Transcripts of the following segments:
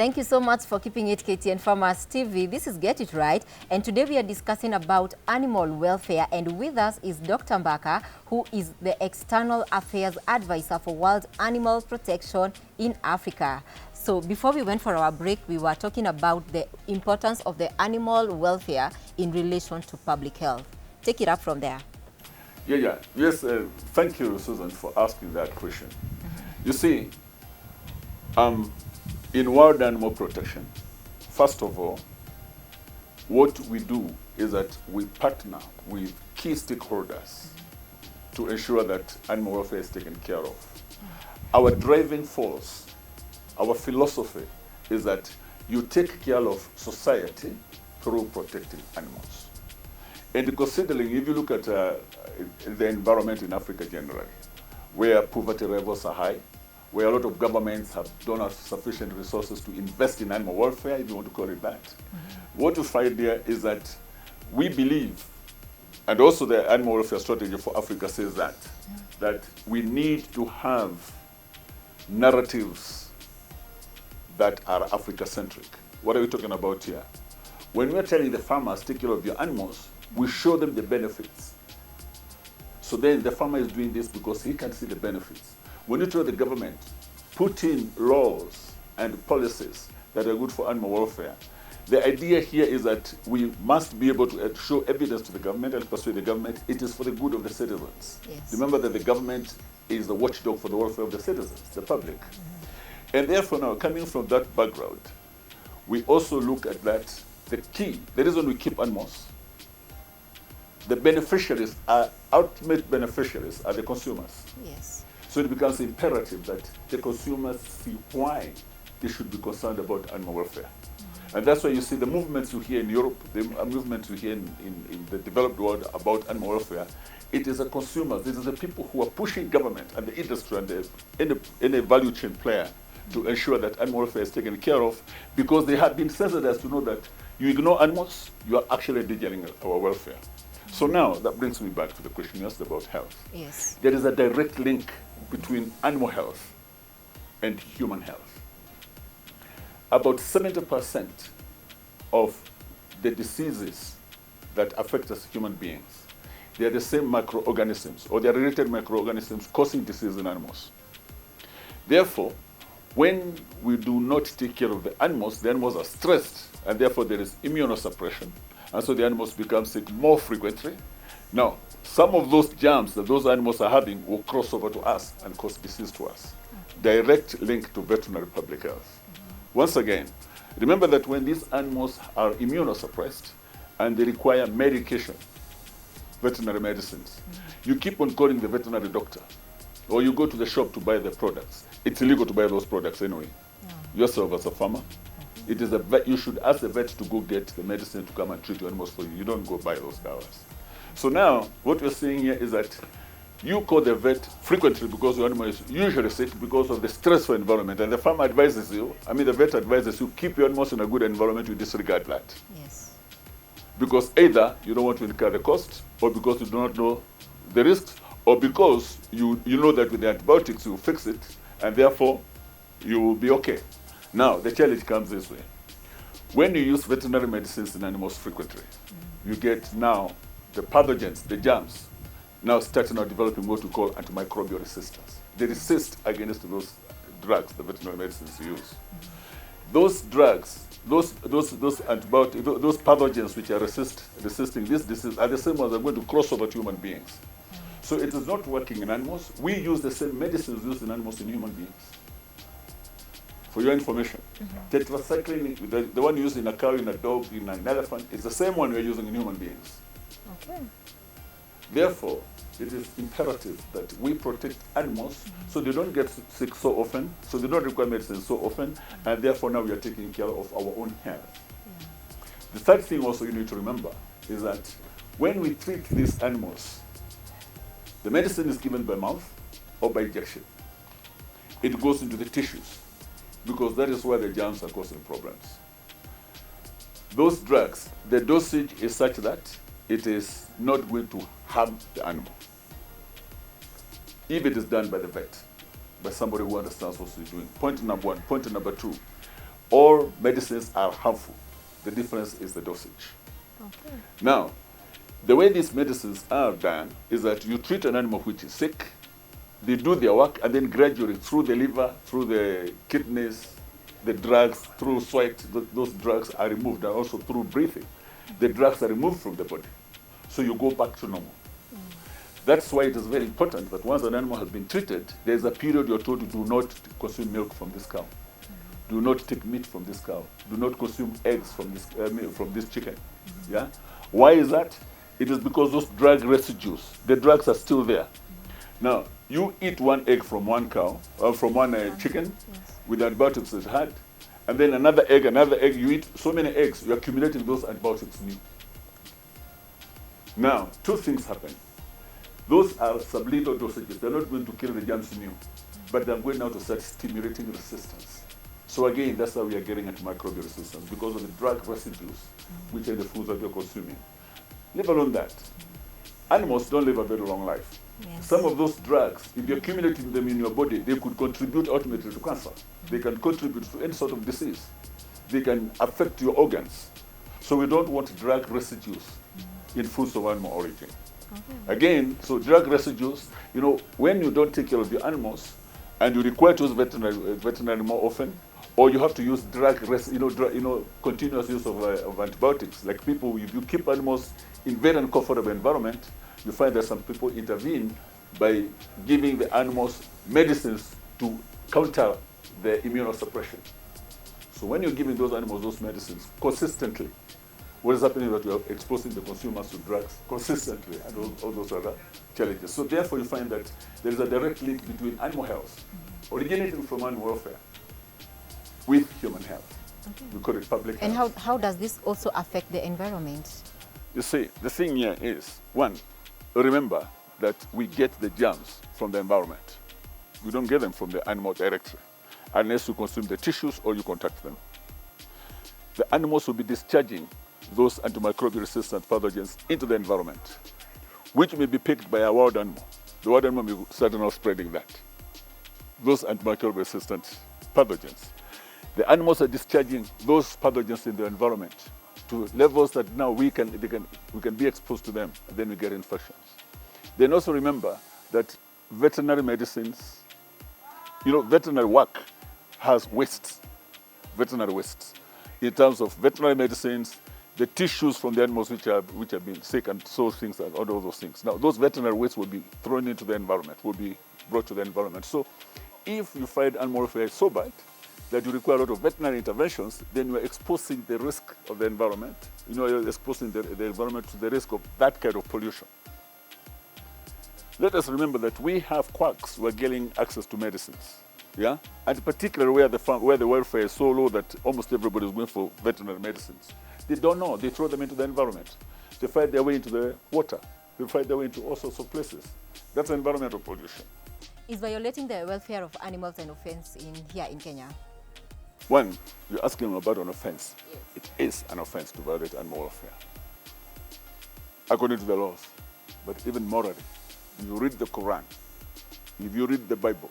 Thank you so much for keeping it, KTN Farmers TV. This is Get It Right, and today we are discussing about animal welfare, and with us is Dr. Mbaka, who is the External Affairs Advisor for World Animal Protection in Africa. So before we went for our break, we were talking about the importance of the animal welfare in relation to public health. Take it up from there. Yes, thank you, Susan, for asking that question. You see, in world animal protection, first of all, what we do is that we partner with key stakeholders to ensure that animal welfare is taken care of. Our driving force, our philosophy is that you take care of society through protecting animals. And considering, if you look at the environment in Africa generally, where poverty levels are high, where a lot of governments don't have sufficient resources to invest in animal welfare, if you want to call it that. What you find there is that we believe, and also the animal welfare strategy for Africa says that we need to have narratives that are Africa-centric. What are we talking about here? When we're telling the farmers, take care of your animals, we show them the benefits. So then the farmer is doing this because he can see the benefits. When you tell the government, put in laws and policies that are good for animal welfare, the idea here is that we must be able to show evidence to the government and persuade the government it is for the good of the citizens. Yes. Remember that the government is the watchdog for the welfare of the citizens, the public. And therefore now, coming from that background, we also look at that, the key, the reason we keep animals, the beneficiaries are, ultimate beneficiaries are the consumers. Yes. So it becomes imperative that the consumers see why they should be concerned about animal welfare. And that's why you see the movements you hear in Europe, the movements you hear in the developed world about animal welfare. It is the consumers, it is the people who are pushing government and the industry and any value chain player to ensure that animal welfare is taken care of, because they have been sensitized to know that you ignore animals, you are actually endangering our welfare. So now that brings me back to the question you asked about health. Yes. There is a direct link between animal health and human health. About 70% of the diseases that affect us human beings, they are the same microorganisms, or they are related microorganisms causing disease in animals. Therefore, when we do not take care of the animals are stressed, and therefore there is immunosuppression, and so the animals become sick more frequently. Now, some of those germs that those animals are having will cross over to us and cause disease to us. Okay. Direct link to veterinary public health. Once again, remember that when these animals are immunosuppressed and they require medication, veterinary medicines, you keep on calling the veterinary doctor, or you go to the shop to buy the products. It's illegal to buy those products anyway. Yourself as a farmer, it is you should ask the vet to go get the medicine to come and treat your animals for you. You don't go buy those dollars. So now, what we're saying here is that you call the vet frequently because your animal is usually sick because of the stressful environment, and the farmer advises you, the vet advises you, keep your animals in a good environment, you disregard that. Yes. Because either you don't want to incur the cost, or because you do not know the risks, or because you know that with the antibiotics you fix it, and therefore you will be okay. Now, the challenge comes this way. When you use veterinary medicines in animals frequently, you get now the pathogens, the germs, now starting out developing what we call antimicrobial resistance. They resist against those drugs, the veterinary medicines you use. Those drugs, those antibiotics, those pathogens which are resisting this disease are the same ones that are going to cross over to human beings. So it is not working in animals. We use the same medicines used in animals in human beings. For your information, tetracycline, the one used in a cow, in a dog, in an elephant, is the same one we're using in human beings. Okay. Therefore, it is imperative that we protect animals so they don't get sick so often, so they don't require medicine so often, and therefore now we are taking care of our own health. The third thing also you need to remember is that when we treat these animals, the medicine is given by mouth or by injection. It goes into the tissues, because that is where the germs are causing problems. Those drugs, the dosage is such that it is not going to harm the animal, if it is done by the vet, by somebody who understands what he's doing. Point number one. Point number two, All medicines are harmful. The difference is the dosage. Okay. Now, the way these medicines are done is that you treat an animal which is sick, they do their work, and then gradually through the liver, through the kidneys, the drugs, through sweat, those drugs are removed, and also through breathing. The drugs are removed from the body. So you go back to normal. That's why it is very important that once an animal has been treated, there's a period you're told to do not consume milk from this cow. Do not take meat from this cow. Do not consume eggs from this chicken. Yeah? Why is that? It is because those drug residues, the drugs are still there. Now, you eat one egg from one cow, or from one chicken, with antibiotics it had, and then another egg, you eat so many eggs, you're accumulating those antibiotics new. Now, two things happen. Those are sublethal dosages. They're not going to kill the germs new, but they're going now to start stimulating resistance. So again, that's how we are getting antimicrobial resistance, because of the drug residues, which are the foods that you're consuming. Leave alone that. Animals don't live a very long life. Yes. Some of those drugs, if you're accumulating them in your body, they could contribute ultimately to cancer. They can contribute to any sort of disease. They can affect your organs. So we don't want drug residues in foods of animal origin. Okay. Again, so drug residues, when you don't take care of your animals and you require to use veterinary more often, or you have to use continuous use of antibiotics. Like people, if you keep animals in very uncomfortable environment, you find that some people intervene by giving the animals medicines to counter the immunosuppression. So when you're giving those animals those medicines consistently, what is happening is that you're exposing the consumers to drugs consistently and all those other challenges. So therefore you find that there is a direct link between animal health, originating from animal welfare, with human health. Okay. We call it public health. And how does this also affect the environment? You see, the thing here is, one, remember that we get the germs from the environment. We don't get them from the animal directly, unless you consume the tissues or you contact them. The animals will be discharging those antimicrobial resistant pathogens into the environment, which may be picked by a wild animal. The wild animal may start now spreading that, those antimicrobial resistant pathogens. The animals are discharging those pathogens in the environment to levels that now we can be exposed to them, and then we get infections. Then also remember that veterinary medicines, veterinary work has wastes, veterinary wastes. In terms of veterinary medicines, the tissues from the animals which have been sick and so things and all those things. Now, those veterinary wastes will be thrown into the environment, will be brought to the environment. So if you find animal welfare is so bad that you require a lot of veterinary interventions, then you are exposing the risk of the environment. You're exposing the environment to the risk of that kind of pollution. Let us remember that we have quacks who are getting access to medicines. Yeah? And particularly where the welfare is so low that almost everybody is going for veterinary medicines. They don't know. They throw them into the environment. They find their way into the water. They find their way into all sorts of places. That's environmental pollution. Is violating the welfare of animals an offense here in Kenya? One, you're asking about an offense. Yes. It is an offense to violate animal welfare, according to the laws. But even morally, if you read the Quran, if you read the Bible,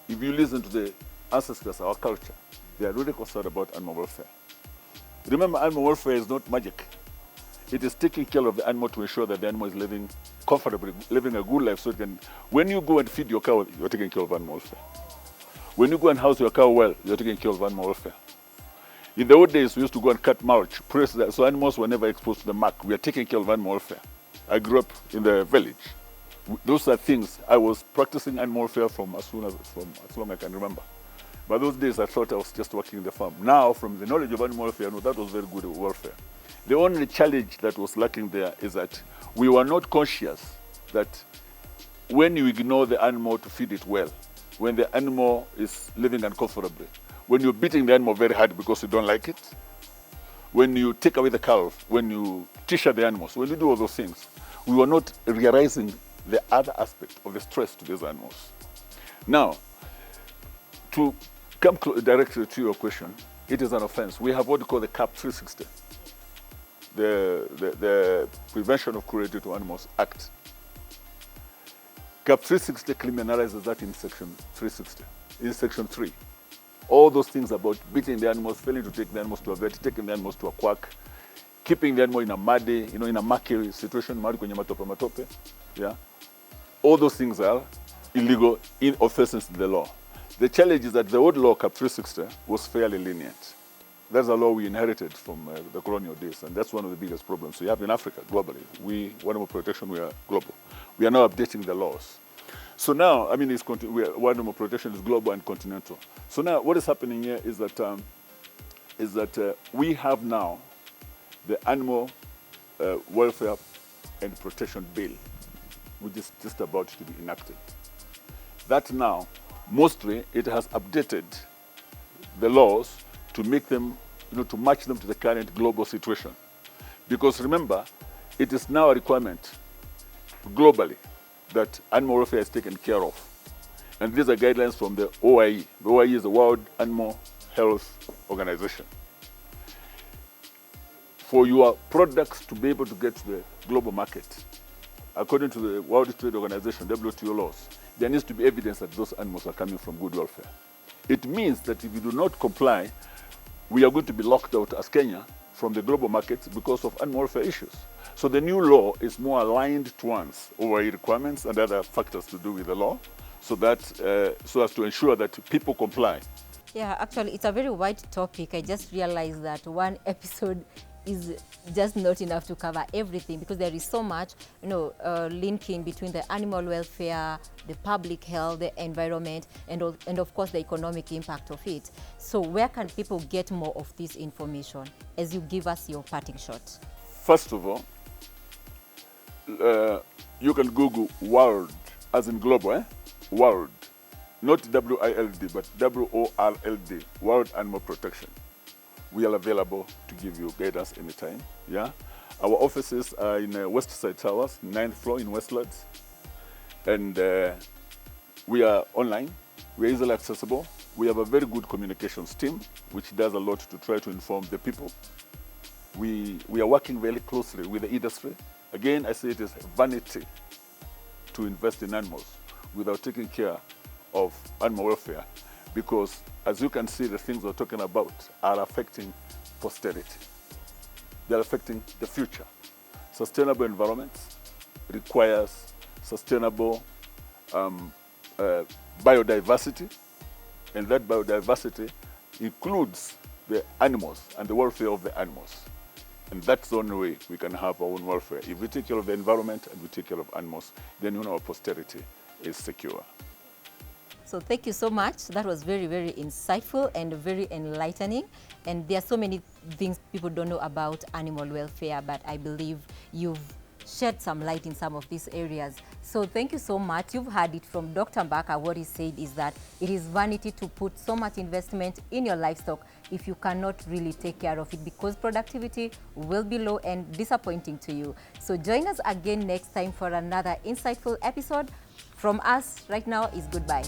if you listen to the ancestors of our culture, they are really concerned about animal welfare. Remember, animal welfare is not magic. It is taking care of the animal to ensure that the animal is living comfortably, living a good life. So when you go and feed your cow, you're taking care of animal welfare. When you go and house your cow well, you're taking care of animal welfare. In the old days, we used to go and cut mulch, press that, so animals were never exposed to the muck. We are taking care of animal welfare. I grew up in the village. Those are things. I was practicing animal welfare from as long as I can remember. But those days, I thought I was just working in the farm. Now, from the knowledge of animal welfare, I know that was very good welfare. The only challenge that was lacking there is that we were not conscious that when you ignore the animal to feed it well, when the animal is living uncomfortably, when you're beating the animal very hard because you don't like it, when you take away the calf, when you t-shirt the animals, when you do all those things, we were not realizing the other aspect of the stress to these animals. Now, to come directly to your question, it is an offense. We have what we call the CAP 360, the Prevention of Cruelty to Animals Act. CAP 360 criminalizes that in section 360, in section 3. All those things about beating the animals, failing to take the animals to a vet, taking the animals to a quack, keeping the animal in a muddy, in a murky situation, mahali kwenye matope, yeah. All those things are illegal in offenses to the law. The challenge is that the old law, Cap 360, was fairly lenient. That's a law we inherited from the colonial days, and that's one of the biggest problems we have in Africa globally. Animal protection, we are global. We are now updating the laws. So now, I mean, animal protection is global and continental. So now, what is happening here is that we have now the Animal Welfare and Protection Bill, which is just about to be enacted. That now, mostly, it has updated the laws to make them, to match them to the current global situation. Because remember, it is now a requirement globally that animal welfare is taken care of. And these are guidelines from the OIE. The OIE is the World Animal Health Organization. For your products to be able to get to the global market, according to the World Trade Organization, WTO laws, there needs to be evidence that those animals are coming from good welfare. It means that if you do not comply, we are going to be locked out as Kenya from the global markets because of animal welfare issues. So the new law is more aligned to one's OIE requirements and other factors to do with the law, so as to ensure that people comply. Yeah, actually, it's a very wide topic. I just realized that one episode is just not enough to cover everything, because there is so much, linking between the animal welfare, the public health, the environment, and of course the economic impact of it. So where can people get more of this information as you give us your parting shot? First of all, you can Google WORLD, as in global, WORLD, not WILD, but WORLD, World Animal Protection. We are available to give you guidance anytime. Yeah, our offices are in West Side Towers, 9th floor in Westlands, and we are online. We are easily accessible. We have a very good communications team, which does a lot to try to inform the people. We are working very closely with the industry. Again, I say it is vanity to invest in animals without taking care of animal welfare, because as you can see, the things we're talking about are affecting posterity. They're affecting the future. Sustainable environments requires sustainable biodiversity, and that biodiversity includes the animals and the welfare of the animals. And that's the only way we can have our own welfare. If we take care of the environment and we take care of animals, then our posterity is secure. So thank you so much. That was very, very insightful and very enlightening. And there are so many things people don't know about animal welfare, but I believe you've shed some light in some of these areas. So thank you so much. You've heard it from Dr. Mbaka. What he said is that it is vanity to put so much investment in your livestock if you cannot really take care of it, because productivity will be low and disappointing to you. So join us again next time for another insightful episode. From us right now is goodbye.